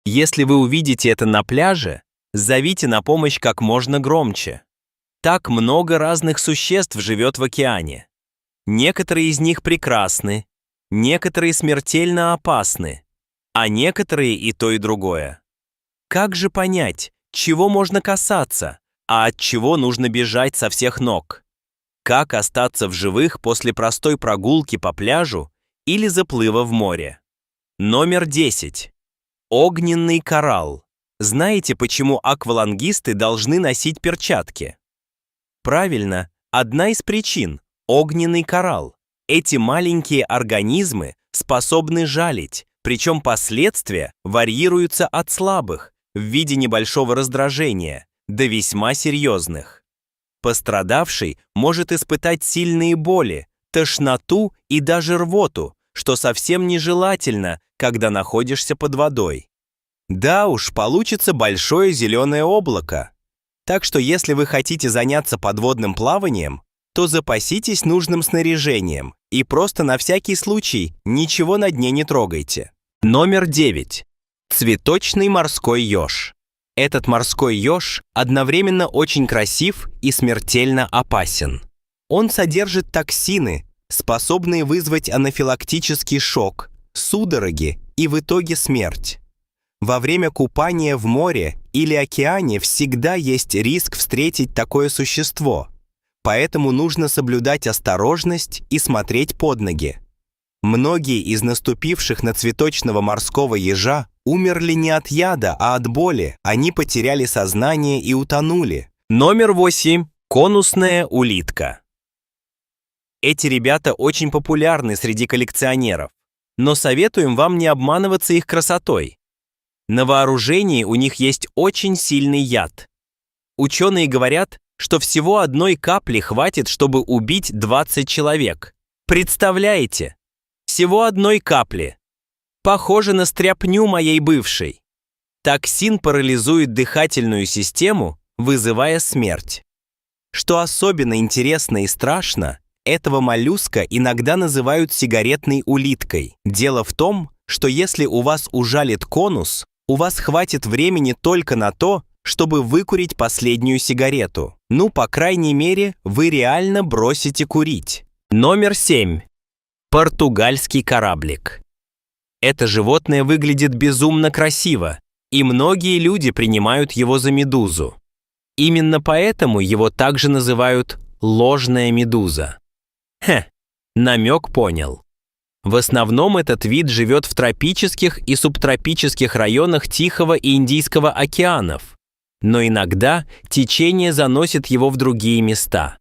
Если вы увидите это на пляже, зовите на помощь как можно громче. Так много разных существ живет в океане. Некоторые из них прекрасны, некоторые смертельно опасны, а некоторые и то, и другое. Как же понять, чего можно касаться, а от чего нужно бежать со всех ног? Как остаться в живых после простой прогулки по пляжу или заплыва в море? Номер 10. Огненный коралл. Знаете, почему аквалангисты должны носить перчатки? Правильно, одна из причин – огненный коралл. Эти маленькие организмы способны жалить, причем последствия варьируются от слабых в виде небольшого раздражения до весьма серьезных. Пострадавший может испытать сильные боли, тошноту и даже рвоту, что совсем нежелательно, когда находишься под водой. Да уж, получится большое зеленое облако. Так что если вы хотите заняться подводным плаванием, то запаситесь нужным снаряжением и просто на всякий случай ничего на дне не трогайте. Номер 9. Цветочный морской еж. Этот морской еж одновременно очень красив и смертельно опасен. Он содержит токсины, способные вызвать анафилактический шок, судороги и в итоге смерть. Во время купания в море или океане всегда есть риск встретить такое существо, поэтому нужно соблюдать осторожность и смотреть под ноги. Многие из наступивших на цветочного морского ежа умерли не от яда, а от боли. Они потеряли сознание и утонули. Номер 8. Конусная улитка. Эти ребята очень популярны среди коллекционеров, но советуем вам не обманываться их красотой. На вооружении у них есть очень сильный яд. Ученые говорят, что всего одной капли хватит, чтобы убить 20 человек. Представляете? Всего одной капли. Похоже на стряпню моей бывшей. Токсин парализует дыхательную систему, вызывая смерть. Что особенно интересно и страшно, этого моллюска иногда называют сигаретной улиткой. Дело в том, что если у вас ужалит конус, у вас хватит времени только на то, чтобы выкурить последнюю сигарету. Ну, по крайней мере, вы реально бросите курить. Номер 7. Португальский кораблик. Это животное выглядит безумно красиво, и многие люди принимают его за медузу. Именно поэтому его также называют ложная медуза. Намек понял. В основном этот вид живет в тропических и субтропических районах Тихого и Индийского океанов, но иногда течение заносит его в другие места.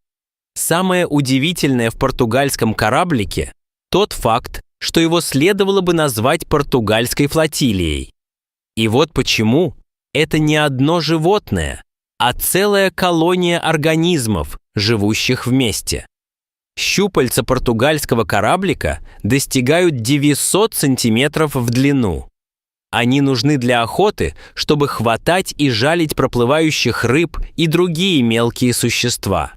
Самое удивительное в португальском кораблике – тот факт, что его следовало бы назвать португальской флотилией. И вот почему это не одно животное, а целая колония организмов, живущих вместе. Щупальца португальского кораблика достигают 900 сантиметров в длину. Они нужны для охоты, чтобы хватать и жалить проплывающих рыб и другие мелкие существа.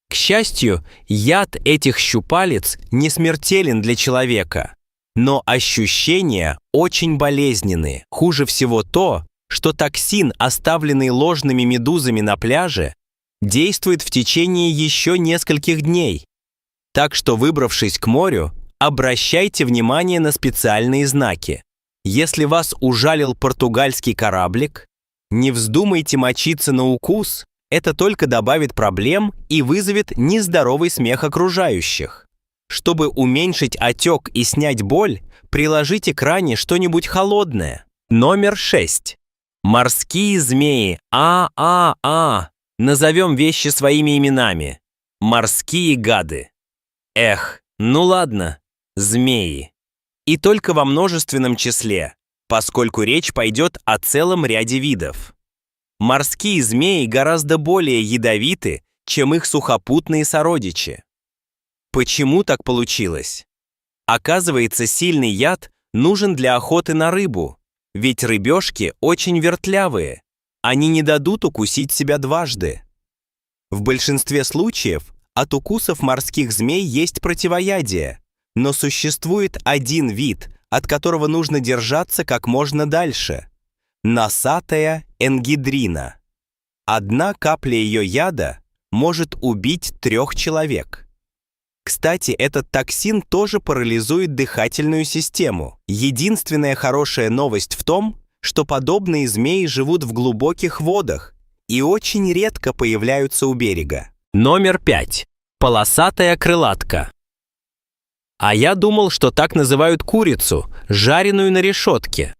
К счастью, яд этих щупалец не смертелен для человека, но ощущения очень болезненные. Хуже всего то, что токсин, оставленный ложными медузами на пляже, действует в течение еще нескольких дней. Так что, выбравшись к морю, обращайте внимание на специальные знаки. Если вас ужалил португальский кораблик, не вздумайте мочиться на укус, это только добавит проблем и вызовет нездоровый смех окружающих. Чтобы уменьшить отек и снять боль, приложите к ране что-нибудь холодное. Номер 6. Морские змеи. Назовем вещи своими именами. Морские гады. Ну ладно, змеи. И только во множественном числе, поскольку речь пойдет о целом ряде видов. Морские змеи гораздо более ядовиты, чем их сухопутные сородичи. Почему так получилось? Оказывается, сильный яд нужен для охоты на рыбу, ведь рыбешки очень вертлявые, они не дадут укусить себя дважды. В большинстве случаев от укусов морских змей есть противоядие, но существует один вид, от которого нужно держаться как можно дальше. Носатая энгидрина. 1 капля ее яда может убить 3 человек. Кстати, этот токсин тоже парализует дыхательную систему. Единственная хорошая новость в том, что подобные змеи живут в глубоких водах и очень редко появляются у берега. Номер 5. Полосатая крылатка. А я думал, что так называют курицу, жареную на решетке.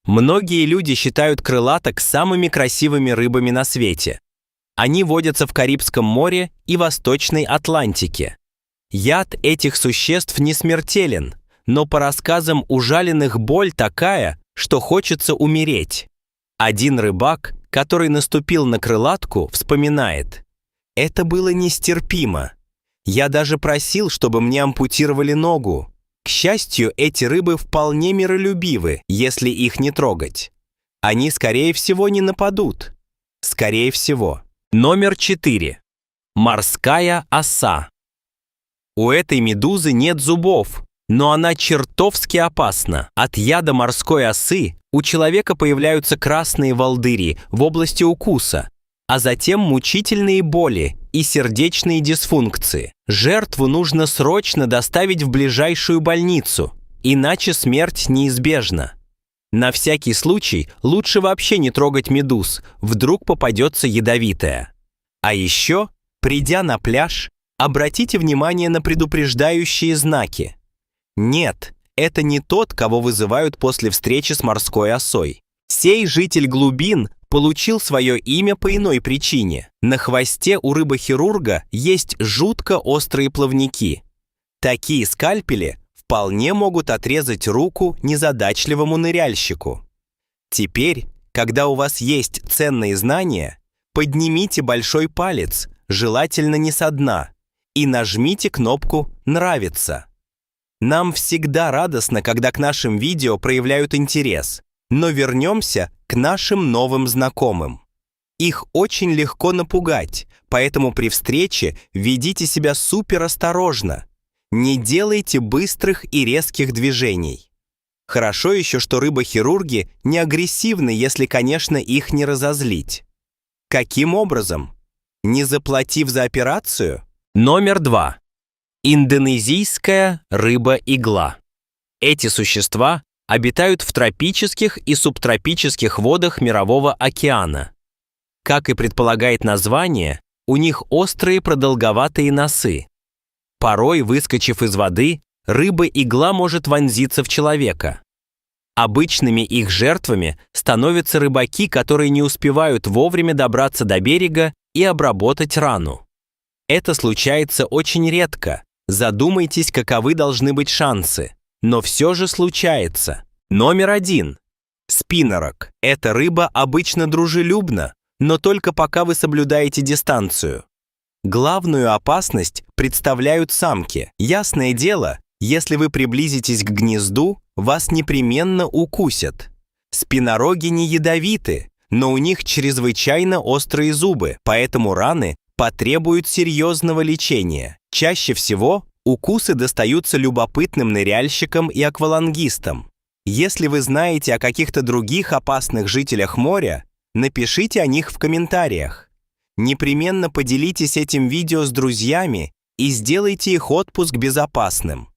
Многие люди считают крылаток самыми красивыми рыбами на свете. Они водятся в Карибском море и Восточной Атлантике. Яд этих существ не смертелен, но по рассказам ужаленных боль такая, что хочется умереть. Один рыбак, который наступил на крылатку, вспоминает: «Это было нестерпимо. Я даже просил, чтобы мне ампутировали ногу. К счастью, эти рыбы вполне миролюбивы, если их не трогать. Они, скорее всего, не нападут. Скорее всего». Номер 4. Морская оса. У этой медузы нет зубов, но она чертовски опасна. От яда морской осы у человека появляются красные волдыри в области укуса, а затем мучительные боли и сердечные дисфункции. Жертву нужно срочно доставить в ближайшую больницу, иначе смерть неизбежна. На всякий случай лучше вообще не трогать медуз, вдруг попадется ядовитая. А еще, придя на пляж, обратите внимание на предупреждающие знаки. Нет, это не тот, кого вызывают после встречи с морской осой. Сей житель глубин получил свое имя по иной причине. На хвосте у рыбохирурга есть жутко острые плавники. Такие скальпели вполне могут отрезать руку незадачливому ныряльщику. Теперь, когда у вас есть ценные знания, поднимите большой палец, желательно не со дна, и нажмите кнопку «Нравится». Нам всегда радостно, когда к нашим видео проявляют интерес, но вернемся к нашим новым знакомым. Их очень легко напугать, поэтому при встрече ведите себя суперосторожно. Не делайте быстрых и резких движений. Хорошо еще, что рыбохирурги не агрессивны, если, конечно, их не разозлить. Каким образом? Не заплатив за операцию? Номер 2. Индонезийская рыба-игла. Эти существа обитают в тропических и субтропических водах Мирового океана. Как и предполагает название, у них острые продолговатые носы. Порой, выскочив из воды, рыба-игла может вонзиться в человека. Обычными их жертвами становятся рыбаки, которые не успевают вовремя добраться до берега и обработать рану. Это случается очень редко. Задумайтесь, каковы должны быть шансы. Но все же случается. Номер 1. Спиннерок. Эта рыба обычно дружелюбна, но только пока вы соблюдаете дистанцию. Главную опасность представляют самки. Ясное дело, если вы приблизитесь к гнезду, вас непременно укусят. Спиннороги не ядовиты, но у них чрезвычайно острые зубы, поэтому раны потребуют серьезного лечения. Чаще всего укусы достаются любопытным ныряльщикам и аквалангистам. Если вы знаете о каких-то других опасных жителях моря, напишите о них в комментариях. Непременно поделитесь этим видео с друзьями и сделайте их отпуск безопасным.